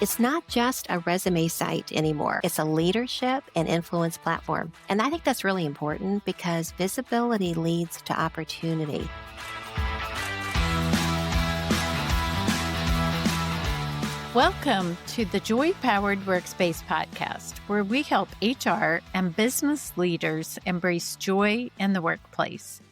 It's not just a resume site anymore. It's a leadership and influence platform. And I think that's really important because visibility leads to opportunity. Welcome to the Joy Powered Workspace podcast, where we help HR and business leaders embrace joy in the workplace.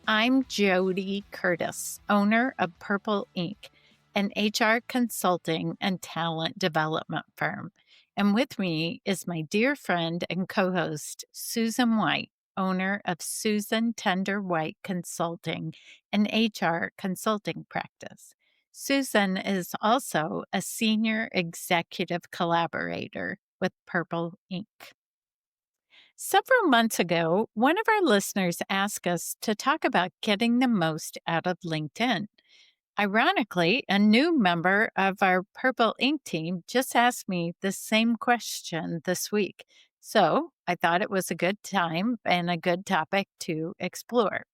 I'm Jody Curtis, owner of Purple Ink, an HR consulting and talent development firm. And with me is my dear friend and co-host, Susan White, owner of Susan Tender White Consulting, an HR consulting practice. Susan is also a senior executive collaborator with Purple Ink. Several months ago, one of our listeners asked us to talk about getting the most out of LinkedIn. Ironically, a new member of our Purple Ink team just asked me the same question this week. So I thought it was a good time and a good topic to explore.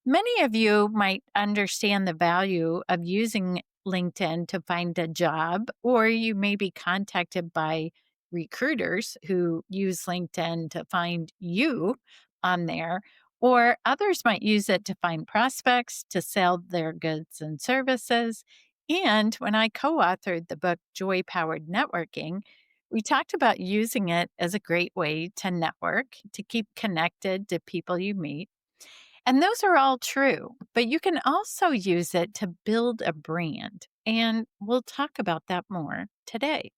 Many of you might understand the value of using LinkedIn to find a job, or you may be contacted by recruiters who use LinkedIn to find you on there, or others might use it to find prospects to sell their goods and services. And when I co authored the book Joy Powered Networking, we talked about using it as a great way to network, to keep connected to people you meet. And those are all true, but you can also use it to build a brand. And we'll talk about that more today.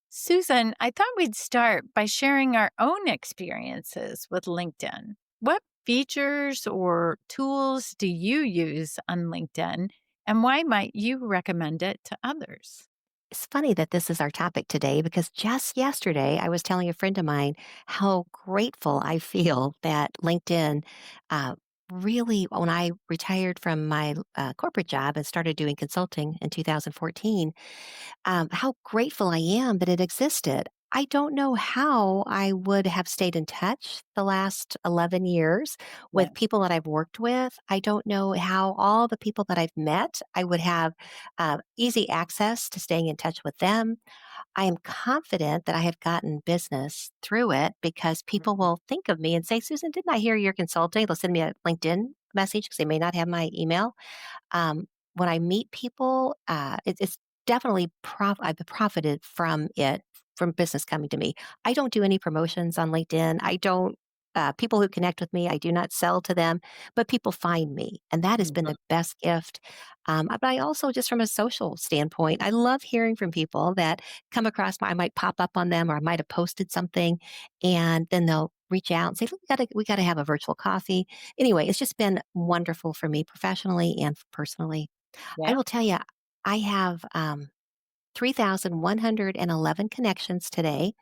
Susan, I thought we'd start by sharing our own experiences with LinkedIn. What features or tools do you use on LinkedIn, and why might you recommend it to others? It's funny that this is our topic today because just yesterday I was telling a friend of mine how grateful I feel that LinkedIn uh, really, when I retired from my corporate job and started doing consulting in 2014, how grateful I am that it existed. I don't know how I would have stayed in touch the last 11 years Yeah. with people that I've worked with. I don't know how all the people that I've met, I would have easy access to staying in touch with them. I am confident that I have gotten business through it because people Mhm. will think of me and say, Susan, didn't I hear you're consulting? They'll send me a LinkedIn message because they may not have my email. When I meet people, it's definitely I've profited from it, from business coming to me. I don't do any promotions on LinkedIn. I don't. People who connect with me, I do not sell to them, but people find me, and that has been Mhm. the best gift. But I also, just from a social standpoint, I love hearing from people that come across I might pop up on them, or I might have posted something, and then they'll reach out and say, "Look, we gotta have a virtual coffee." Anyway, it's just been wonderful for me professionally and personally. I Yeah. will tell you, I have 3,111 connections today.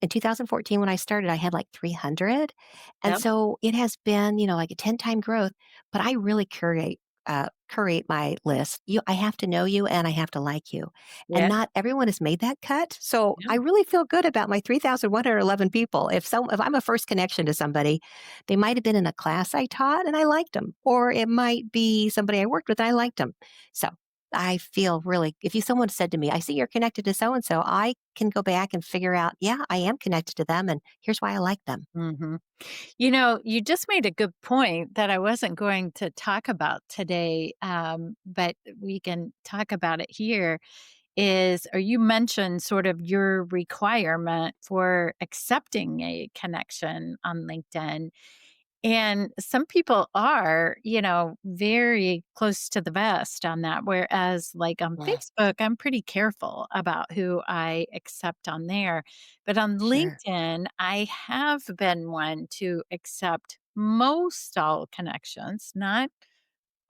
In 2014, when I started, I had like 300. And Yep. so it has been, like a 10-time growth, but I really curate my list. I have to know you and I have to like you. And Yeah. not everyone has made that cut. So Yeah. I really feel good about my 3,111 people. If I'm a first connection to somebody, they might have been in a class I taught and I liked them, or it might be somebody I worked with and I liked them. So I feel really, if someone said to me, I see you're connected to so and so, I can go back and figure out, yeah, I am connected to them and here's why I like them. hmm You just made a good point that I wasn't going to talk about today, but we can talk about it here. Or you mentioned sort of your requirement for accepting a connection on LinkedIn. And some people are, very close to the vest on that. Whereas, like on Yeah, Facebook, I'm pretty careful about who I accept on there. But on sure. LinkedIn, I have been one to accept most all connections, not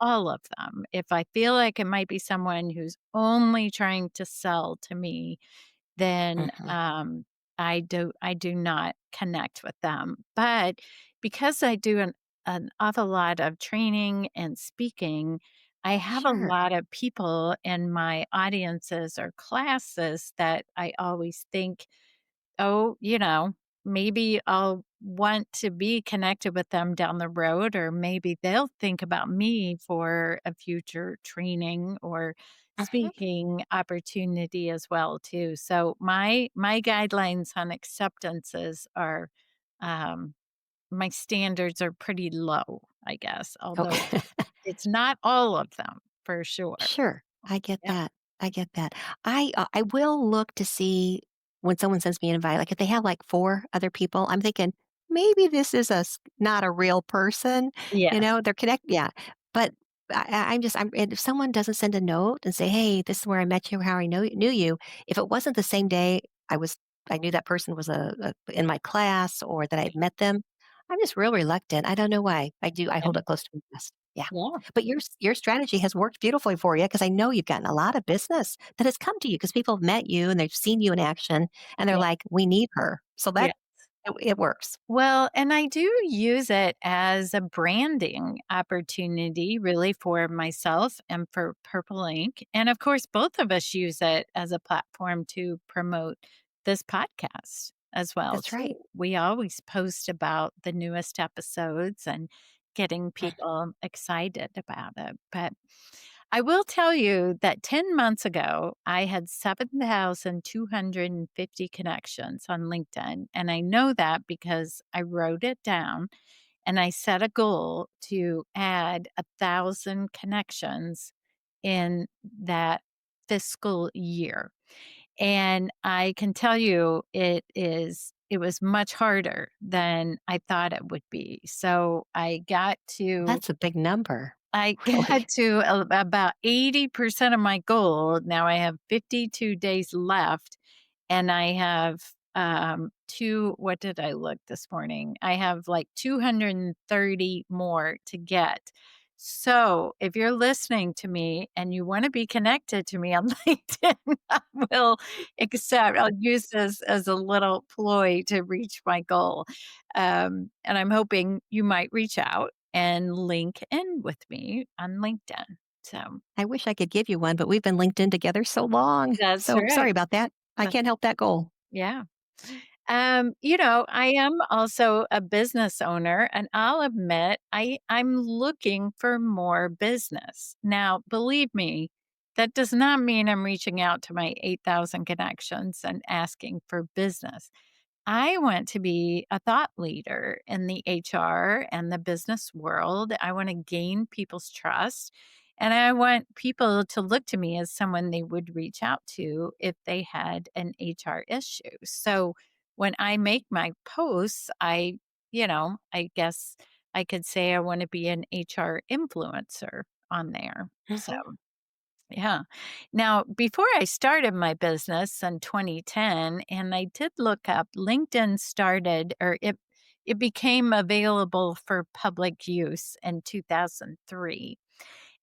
all of them. If I feel like it might be someone who's only trying to sell to me, then Hmm. I do not connect with them. But because I do an awful lot of training and speaking, I have a Sure. lot of people in my audiences or classes that I always think, oh, maybe I'll want to be connected with them down the road, or maybe they'll think about me for a future training or Mhm. speaking opportunity as well too. So my guidelines on acceptances are um my standards are pretty low, I guess, although Okay. it's not all of them for sure. Sure. I get Yeah. that. I get that. I will look to see when someone sends me an invite, like, if they have, like, 4 other people, I'm thinking, "Maybe this is not a real person," Yes. they're yeah, but I'm just I'm and if someone doesn't send a note and say, "Hey, this is where I met you, how I knew you," if it wasn't the same day I knew that person was in my class or that I'd met them, I'm just real reluctant. I don't know why. I hold Yeah. it close to my chest. Yeah. Yeah. But your strategy has worked beautifully for you because I know you've gotten a lot of business that has come to you because people have met you and they've seen you in action and they're Yeah. like, "We need her." So Yeah. it works. Well, and I do use it as a branding opportunity really for myself and for Purple Ink. And of course, both of us use it as a platform to promote this podcast as well That's too. right. We always post about the newest episodes and getting Mm. people excited about it. But I will tell you that 10 months ago, I had 7,250 connections on LinkedIn. And I know that because I wrote it down and I set a goal to add 1,000 connections in that fiscal year. And I can tell you it was much harder than I thought it would be. So That's a big number, I got really. to about 80% of my goal. Now I have 52 days left and I have what did I look this morning? I have like 230 more to get. So, if you're listening to me and you want to be connected to me on LinkedIn, I will accept. I'll use this as a little ploy to reach my goal. And I'm hoping you might reach out and link in with me on LinkedIn. So I wish I could give you one, but we've been linked in together so long. that's So right. sorry about that. I That's can't help that goal. yeah. I am also a business owner, and I'll admit I'm looking for more business. Now, believe me, that does not mean I'm reaching out to my 8,000 connections and asking for business. I want to be a thought leader in the HR and the business world. I want to gain people's trust. And I want people to look to me as someone they would reach out to if they had an HR issue. So when I make my posts, I guess I could say I want to be an HR influencer on there. So Mhm. yeah. Now, before I started my business in 2010, and I did look up, LinkedIn started or it became available for public use in 2003.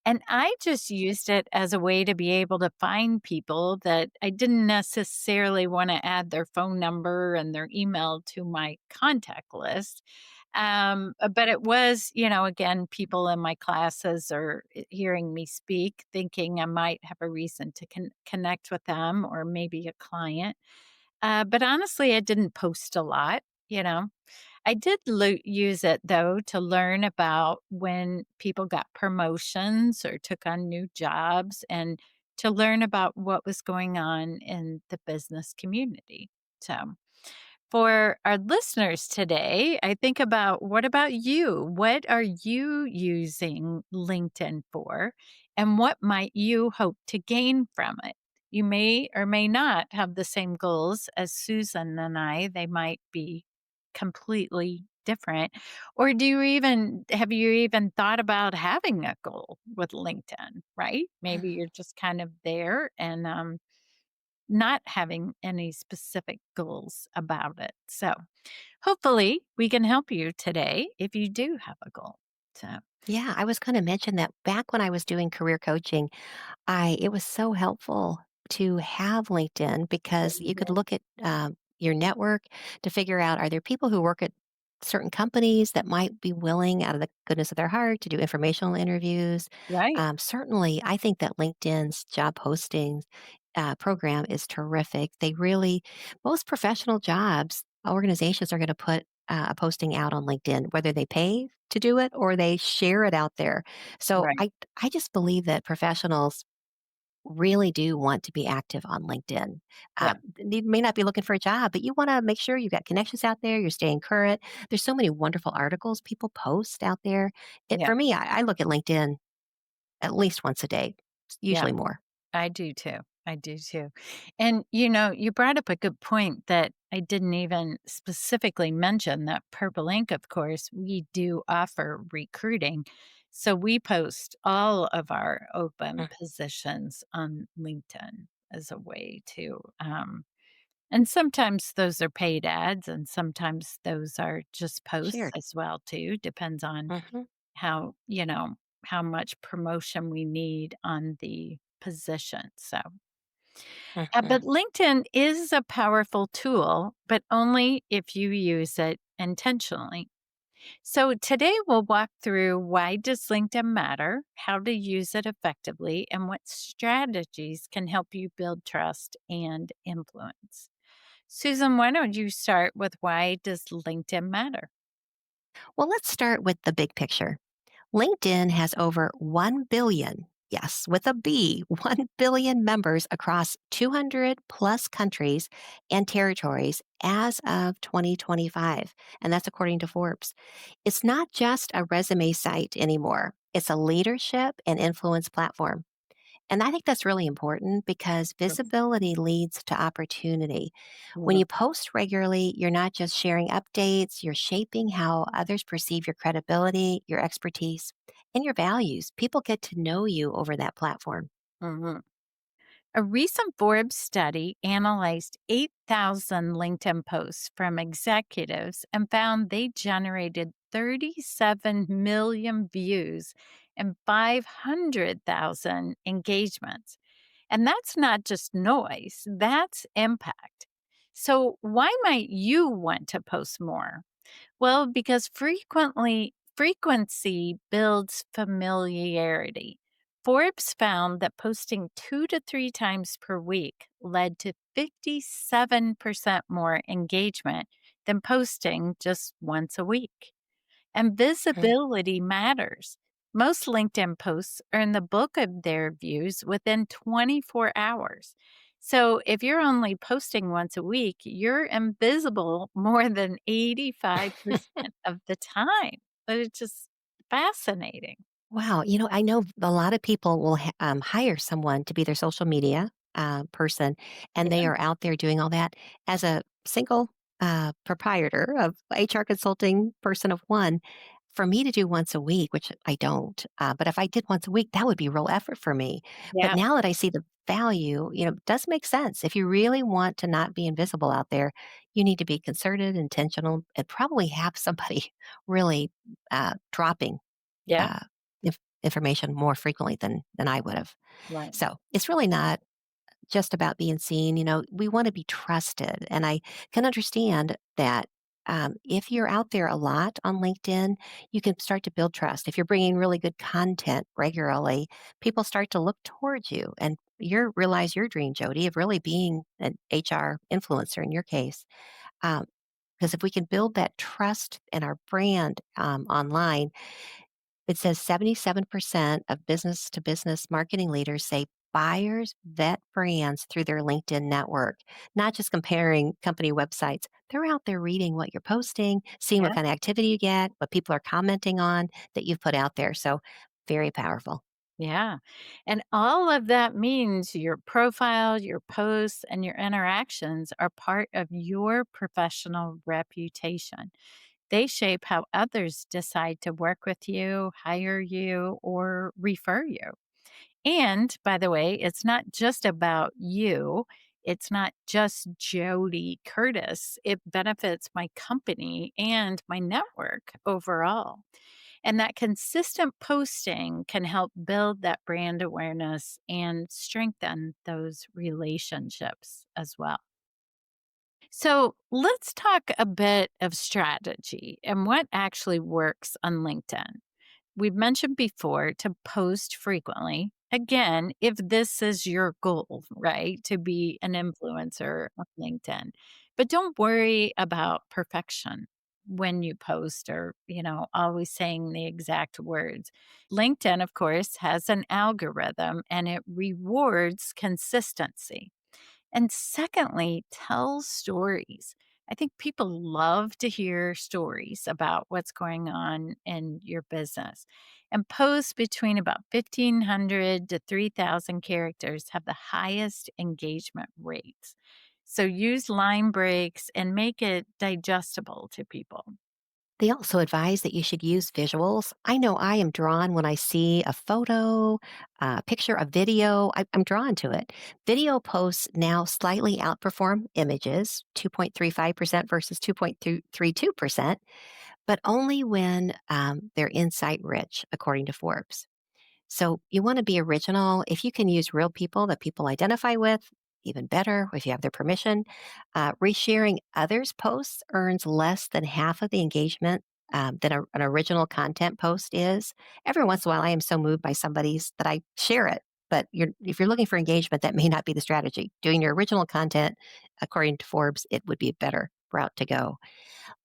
And I just used it as a way to be able to find people that I didn't necessarily want to add their phone number and their email to my contact list. But it was, again, people in my classes or hearing me speak, thinking I might have a reason to connect with them or maybe a client. But honestly, I didn't post a lot. I did use it though to learn about when people got promotions or took on new jobs and to learn about what was going on in the business community. So, for our listeners today, I think about what about you? What are you using LinkedIn for? And what might you hope to gain from it? You may or may not have the same goals as Susan and I. They might be completely different. Or have you even thought about having a goal with LinkedIn, right? Maybe you're just kind of there and not having any specific goals about it. So, hopefully, we can help you today if you do have a goal. So, Yeah, I was gonna mention that back when I was doing career coaching, I it was so helpful to have LinkedIn because you could look at, your network to figure out, are there people who work at certain companies that might be willing out of the goodness of their heart to do informational interviews? right, Certainly, I think that LinkedIn's job postings, program is terrific. Most professional jobs, organizations are gonna put, a posting out on LinkedIn, whether they pay to do it or they share it out there. So right. I just believe that professionals really do want to be active on LinkedIn. Yeah. You may not be looking for a job, but you want to make sure you've got connections out there, you're staying current. There's so many wonderful articles people post out there. Yeah. For me, I look at LinkedIn at least once a day, Yeah. usually more. I do too. I do too. And, you brought up a good point that I didn't even specifically mention that Purple Ink, of course, we do offer recruiting. So we post all of our open Mm, positions on LinkedIn as a way to, and sometimes those are paid ads and sometimes those are just posts sure. as well too. Depends on Hmm. how, how much promotion we need on the position. So, Hmm. but LinkedIn is a powerful tool, but only if you use it intentionally. So today we'll walk through why does LinkedIn matter, how to use it effectively, and what strategies can help you build trust and influence. Susan, why don't you start with why does LinkedIn matter? Well, let's start with the big picture. LinkedIn has over 1 billion, yes, with a B, 1 billion members across 200 plus countries and territories as of 2025. And that's according to Forbes. It's not just a resume site anymore, it's a leadership and influence platform. And I think that's really important because visibility leads to opportunity. When Mhm. you post regularly, you're not just sharing updates, you're shaping how others perceive your credibility, your expertise, and your values. People get to know you over that platform. Mhm. A recent Forbes study analyzed 8,000 LinkedIn posts from executives and found they generated 37 million views and 500,000 engagements. And that's not just noise, that's impact. So, why might you want to post more? Well, because frequency builds familiarity. Forbes found that posting 2 to 3 times per week led to 57% more engagement than posting just once a week. And Mm. visibility matters. Most LinkedIn posts earn the bulk of their views within 24 hours. So if you're only posting once a week, you're invisible more than 85% of the time. But it's just fascinating. Wow. I know a lot of people will hire someone to be their social media person, and they Yeah. are out there doing all that. As a single proprietor of HR consulting person of one, for me to do once a week, which I don't, but if I did once a week, that would be real effort for me. But Yeah. now that I see the value, it does make sense. If you really want to not be invisible out there, you need to be concerted, intentional, and probably have somebody really dropping Yeah. uh, information more frequently than I would have. Right. So it's really not just about being seen. We want to be trusted, and I can understand that. If you're out there a lot on LinkedIn, you can start to build trust. If you're bringing really good content regularly, people start to look towards you, and you realize your dream, Jody, of really being an HR influencer in your case. Um, because if we can build that trust and our brand online, it says 77% of business to business marketing leaders say buyers vet brands through their LinkedIn network, not just comparing company websites. They're out there reading what you're posting, seeing what Yeah. kind of activity you get, what people are commenting on that you've put out there. So, very powerful. Yeah. And all of that means your profile, your posts, and your interactions are part of your professional reputation. They shape how others decide to work with you, hire you, or refer you. And by the way, it's not just about you. It's not just Jody Curtis. It benefits my company and my network overall. And that consistent posting can help build that brand awareness and strengthen those relationships as well. So let's talk a bit of strategy and what actually works on LinkedIn. We've mentioned before to post frequently. Again, if this is your goal, right, to be an influencer on LinkedIn, but don't worry about perfection. when you post or, always saying the exact words. LinkedIn, of course, has an algorithm and it rewards consistency. And secondly, tell stories. I think people love to hear stories about what's going on in your business. And posts between about 1,500 to 3,000 characters have the highest engagement rates. So use line breaks and make it digestible to people. They also advise that you should use visuals. I know I am drawn when I see a photo, a picture, a video. I'm drawn to it. Video posts now slightly outperform images, 2.35% versus 2.32%, but only when they're insight rich, according to Forbes. So you want to be original. If you can use real people that people identify with, even better if you have their permission. Resharing others' posts earns less than half of the engagement than an original content post is. Every once in a while, I am so moved by somebody's that I share it. But if you're looking for engagement, that may not be the strategy. Doing your original content, according to Forbes, it would be a better route to go.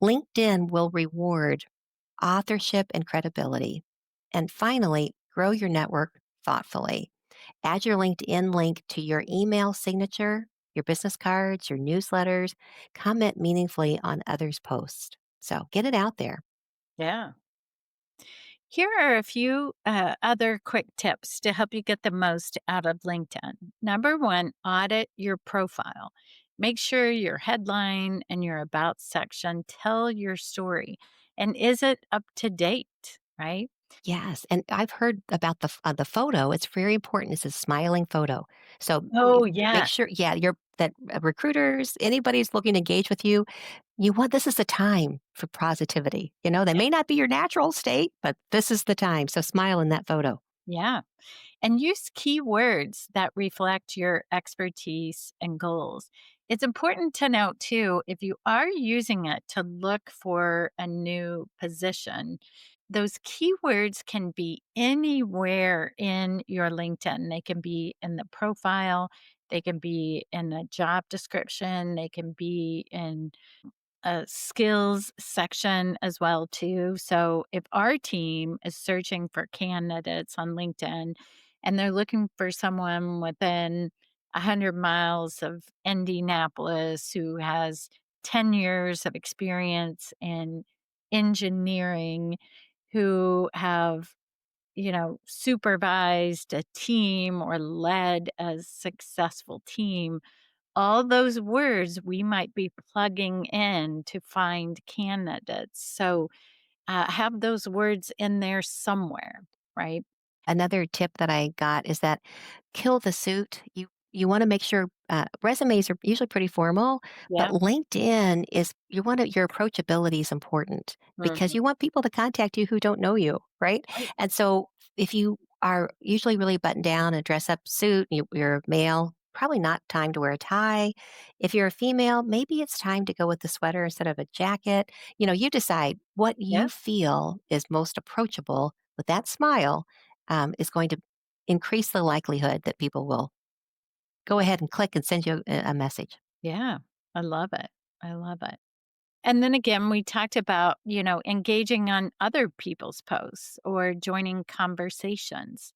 LinkedIn will reward authorship and credibility. And finally, grow your network thoughtfully. Add your LinkedIn link to your email signature, your business cards, your newsletters. Comment meaningfully on others' posts. So get it out there. Yeah. Here are a few other quick tips to help you get the most out of LinkedIn. Number one, audit your profile. Make sure your headline and your about section tell your story. And is it up to date, right? Yes, and I've heard about the photo. It's very important. It's a smiling photo. So Oh, make yeah. sure, yeah, you're that recruiters, anybody's looking to engage with you. You want this is the time for positivity. That may not be your natural state, but this is the time. So smile in that photo. Yeah. And use keywords that reflect your expertise and goals. It's important to note too, if you are using it to look for a new position, those keywords can be anywhere in your LinkedIn. They can be in the profile, they can be in a job description, they can be in a skills section as well too. So if our team is searching for candidates on LinkedIn and they're looking for someone within 100 miles of Indianapolis who has 10 years of experience in engineering, who have supervised a team or led a successful team, all those words we might be plugging in to find candidates. So, have those words in there somewhere, right? Another tip that I got is that kill the suit. You want to make sure resumes are usually pretty formal, but Yeah. LinkedIn is your approachability is important because Mhm. you want people to contact you who don't know you, right? Right. And so if you are usually really buttoned down and dress up suit, you're a male. Probably not time to wear a tie. If you're a female, maybe it's time to go with the sweater instead of a jacket. You decide what Yeah. you feel is most approachable with that smile is going to increase the likelihood that people will go ahead and click and send you a message. Yeah. I love it. I love it. And then again, we talked about, engaging on other people's posts or joining conversations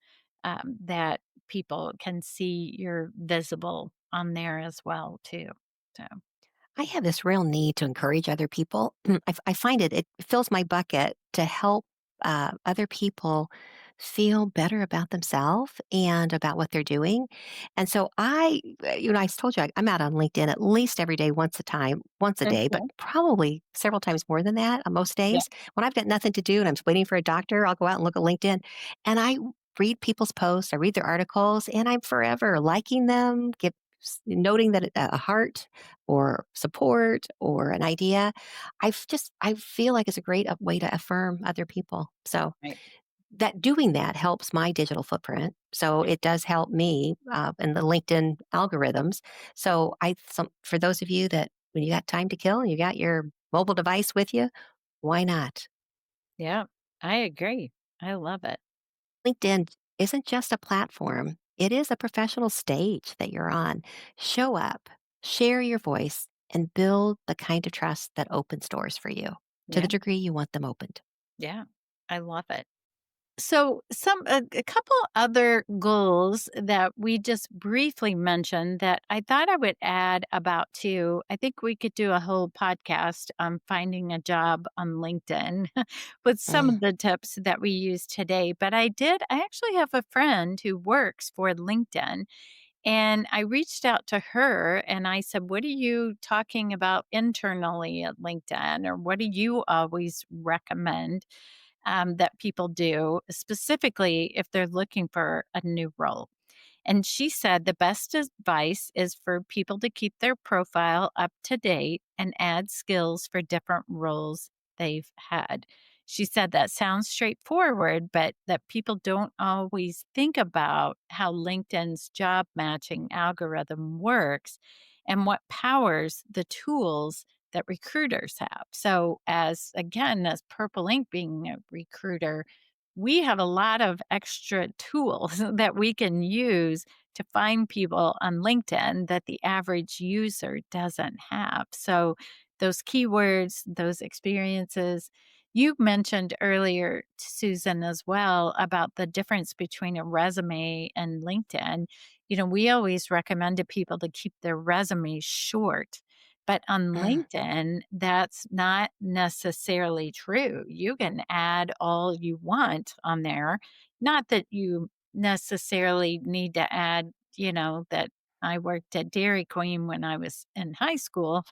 that people can see you're visible on there as well, too. So, I have this real need to encourage other people. I find it fills my bucket to help other people feel better about themselves and about what they're doing. And so I told you I'm out on LinkedIn at least every day, once a day, but mhm. probably several times more than that on most Yeah. days. When I've got nothing to do and I'm waiting for a doctor, I'll go out and look at LinkedIn and I read people's posts, I read their articles, and I'm forever liking them, noting that a heart or support or an idea. I feel like it's a great way to affirm other people. So Right. that doing that helps my digital footprint. So Right. it does help me in the LinkedIn algorithms. For those of you that when you got time to kill and you got your mobile device with you, why not? Yeah, I agree. I love it. LinkedIn isn't just a platform. It is a professional stage that you're on. Show up, share your voice, and build the kind of trust that opens doors for you. to Yeah. the degree you want them opened. Yeah. I love it. So, a couple other goals that we just briefly mentioned that I thought I would add about too. I think we could do a whole podcast on finding a job on LinkedIn with some Mm, of the tips that we use today. But I actually have a friend who works for LinkedIn, and I reached out to her and I said, "What are you talking about internally at LinkedIn, or what do you always recommend?" That people do, specifically if they're looking for a new role. And she said the best advice is for people to keep their profile up to date and add skills for different roles they've had. She said that sounds straightforward, but that people don't always think about how LinkedIn's job matching algorithm works and what powers the tools that recruiters have. So, as Purple Ink being a recruiter, we have a lot of extra tools that we can use to find people on LinkedIn that the average user doesn't have. So, those keywords, those experiences, you mentioned earlier, Susan, as well, about the difference between a resume and LinkedIn. We always recommend to people to keep their resume short. But on mm. LinkedIn, that's not necessarily true. You can add all you want on there. Not that you necessarily need to add, that I worked at Dairy Queen when I was in high school,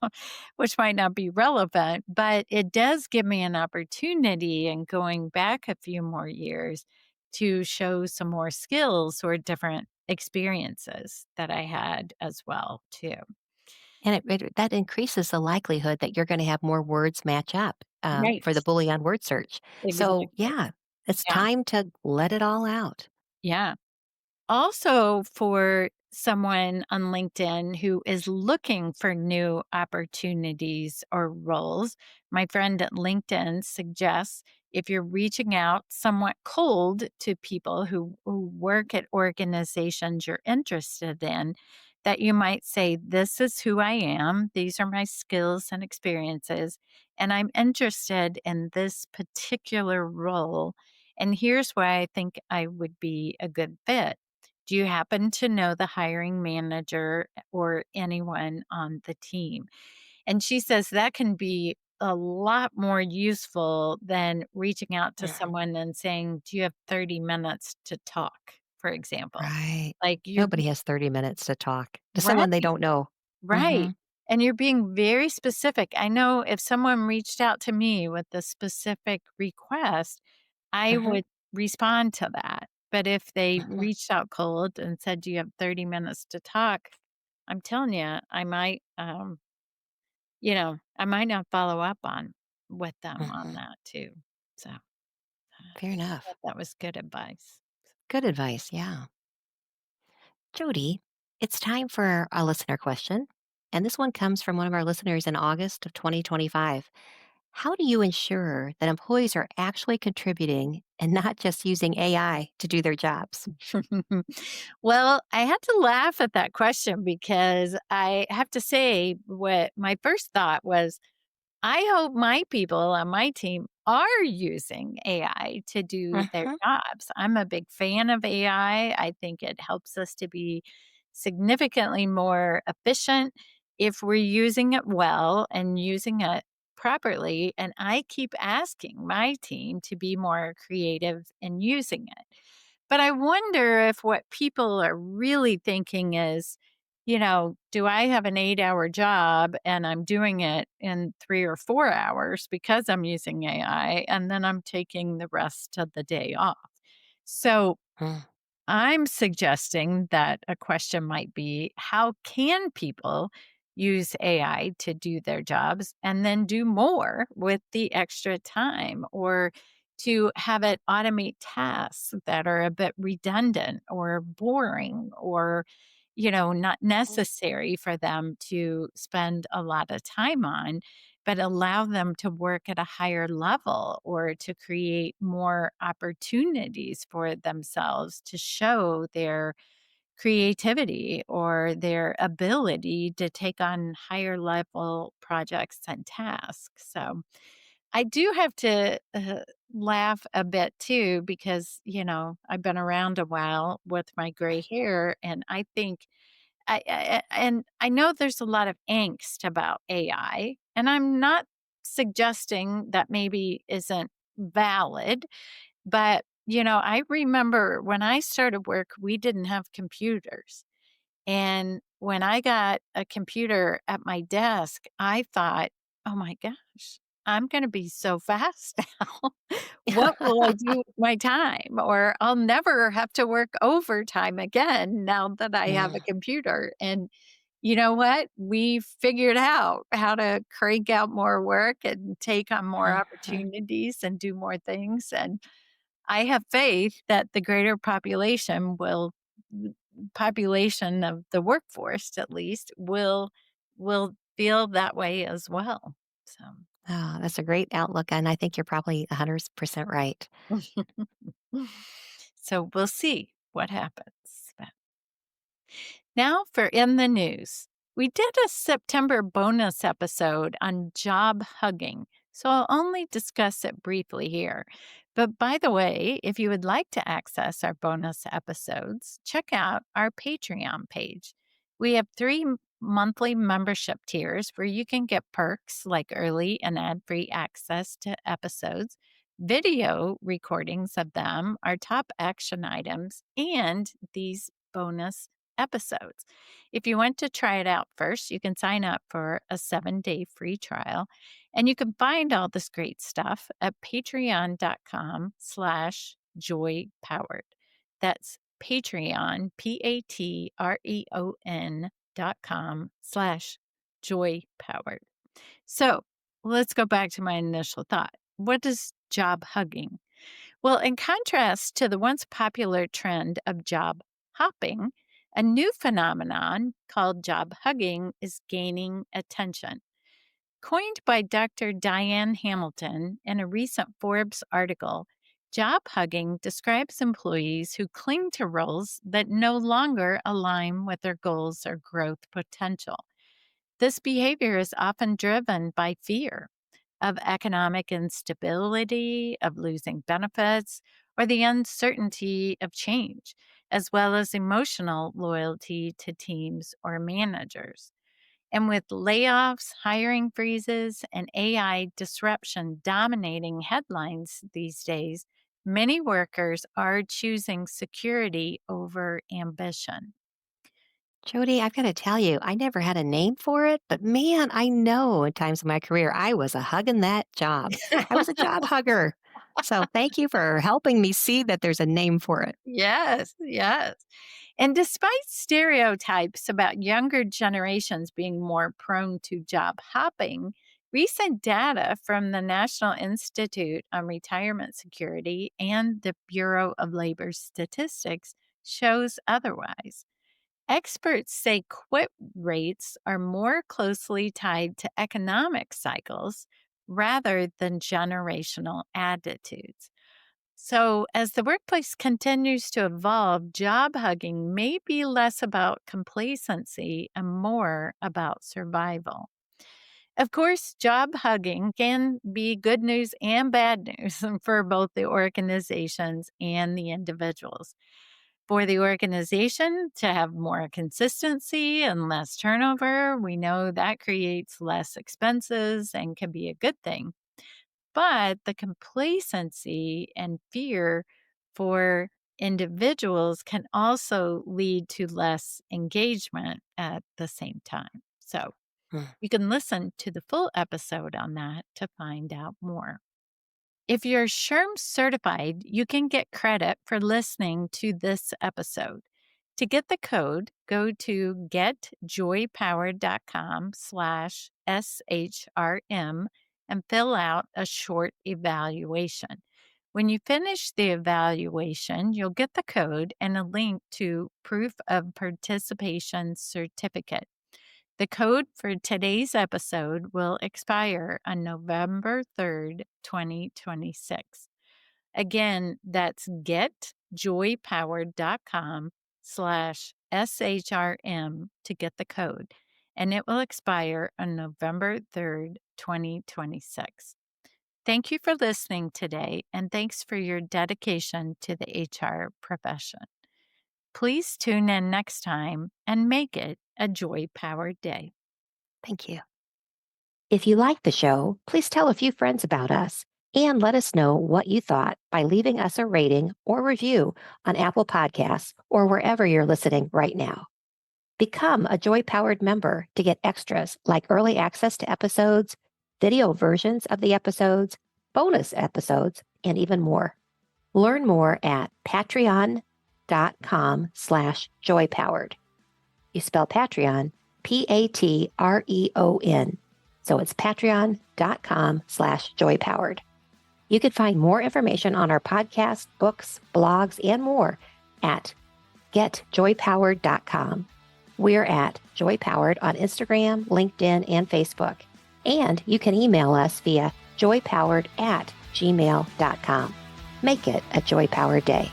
which might not be relevant, but it does give me an opportunity and going back a few more years to show some more skills or different experiences that I had as well too. And that increases the likelihood that you're gonna have more words match up, for the Right. Boolean word search. So, Exactly. yeah, it's Yeah. time to let it all out. Yeah. Also, for someone on LinkedIn who is looking for new opportunities or roles, my friend at LinkedIn suggests if you're reaching out somewhat cold to people who work at organizations you're interested in, that you might say, "This is who I am, these are my skills and experiences, and I'm interested in this particular role. And here's why I think I would be a good fit. Do you happen to know the hiring manager or anyone on the team?" And she says that can be a lot more useful than reaching out to Mhm. someone and saying, "Do you have 30 minutes to talk?" For example. Right. Like you're Nobody has 30 minutes to talk to someone they right, don't know. right. Mhm, And you're being very specific. I know if someone reached out to me with a specific request, I mhm, would respond to that. But if they mhm, reached out cold and said, "Do you have 30 minutes to talk?" I'm telling you, I might not follow up on with them on mhm. that too. So, Fair enough. thought that was good advice. Good advice, yeah. Jody, it's time for a listener question. And this one comes from one of our listeners in August of 2025. How do you ensure that employees are actually contributing and not just using AI to do their jobs? Well, I had to laugh at that question because I have to say what my first thought was, I hope my people on my team are using AI to do their Mhm, jobs. I'm a big fan of AI. I think it helps us to be significantly more efficient if we're using it well and using it properly. And I keep asking my team to be more creative in using it. But I wonder if what people are really thinking is, do I have an 8-hour job and I'm doing it in 3 or 4 hours because I'm using AI, and then I'm taking the rest of the day off? So mm, I'm suggesting that a question might be, how can people use AI to do their jobs and then do more with the extra time, or to have it automate tasks that are a bit redundant or boring, or not mm, necessary for them to spend a lot of time on, but allow them to work at a higher level or to create more opportunities for themselves to show their creativity or their ability to take on higher level projects and tasks. So I do have to laugh a bit too because, I've been around a while with my gray hair, and I think and I know there's a lot of angst about AI, and I'm not suggesting that maybe isn't valid, but, I remember when I started work, we didn't have computers. And when I got a computer at my desk, I thought, "Oh my gosh, I'm gonna be so fast now. What will I do with my time? Or I'll never have to work overtime again now that I have a Mm, computer." And you know what? We figured out how to crank out more work and take on more mhm. opportunities and do more things. And I have faith that the greater population of the workforce at least will feel that way as well. So Oh, that's a great outlook, and I think you're probably 100% right. so we'll see what happens. Now for In the News. We did a September bonus episode on job hugging, so I'll only discuss it briefly here. But by the way, if you would like to access our bonus episodes, check out our Patreon page. We have three monthly membership tiers where you can get perks like early and ad free access to episodes, video recordings of them, our top action items, and these bonus episodes. If you want to try it out first, you can sign up for a 7-day free trial, and you can find all this great stuff at patreon.com/joypowered. That's Patreon, patreon.com/joy powered. So let's go back to my initial thought. What is job hugging? Well, in contrast to the once popular trend of job hopping, a new phenomenon called job hugging is gaining attention. Coined by Dr. Diane Hamilton in a recent Forbes article, job hugging describes employees who cling to roles that no longer align with their goals or growth potential. This behavior is often driven by fear of economic instability, of losing benefits, or the uncertainty of change, as well as emotional loyalty to teams or managers. And with layoffs, hiring freezes, and AI disruption dominating headlines these days, many workers are choosing security over ambition. Jody, I've gotta tell you, I never had a name for it, but man, I know in times of my career, I was a hugging that job. I was a job hugger. So thank you for helping me see that there's a name for it. Yes, yes. And despite stereotypes about younger generations being more prone to job hopping, recent data from the National Institute on Retirement Security and the Bureau of Labor Statistics shows otherwise. Experts say quit rates are more closely tied to economic cycles rather than generational attitudes. So, as the workplace continues to evolve, job hugging may be less about complacency and more about survival. Of course, job hugging can be good news and bad news for both the organizations and the individuals. For the organization to have more consistency and less turnover, we know that creates less expenses and can be a good thing. But the complacency and fear for individuals can also lead to less engagement at the same time. So Hmm. you can listen to the full episode on that to find out more. If you're SHRM certified, you can get credit for listening to this episode. To get the code, go to getjoypowered.com/SHRM and fill out a short evaluation. When you finish the evaluation, you'll get the code and a link to proof of participation certificate. The code for today's episode will expire on November 3rd, 2026. Again, that's getjoypowered.com/SHRM to get the code, and it will expire on November 3rd, 2026. Thank you for listening today, and thanks for your dedication to the HR profession. Please tune in next time and make it a joy-powered day. Thank you. If you like the show, please tell a few friends about us and let us know what you thought by leaving us a rating or review on Apple Podcasts or wherever you're listening right now. Become a Joy Powered member to get extras like early access to episodes, video versions of the episodes, bonus episodes, and even more. Learn more at patreon.com/joypowered. You spell Patreon, Patreon. So it's patreon.com/joypowered. You can find more information on our podcast, books, blogs, and more at getjoypowered.com. We're at Joy Powered on Instagram, LinkedIn, and Facebook. And you can email us via joypowered@gmail.com. Make it a joy-powered day.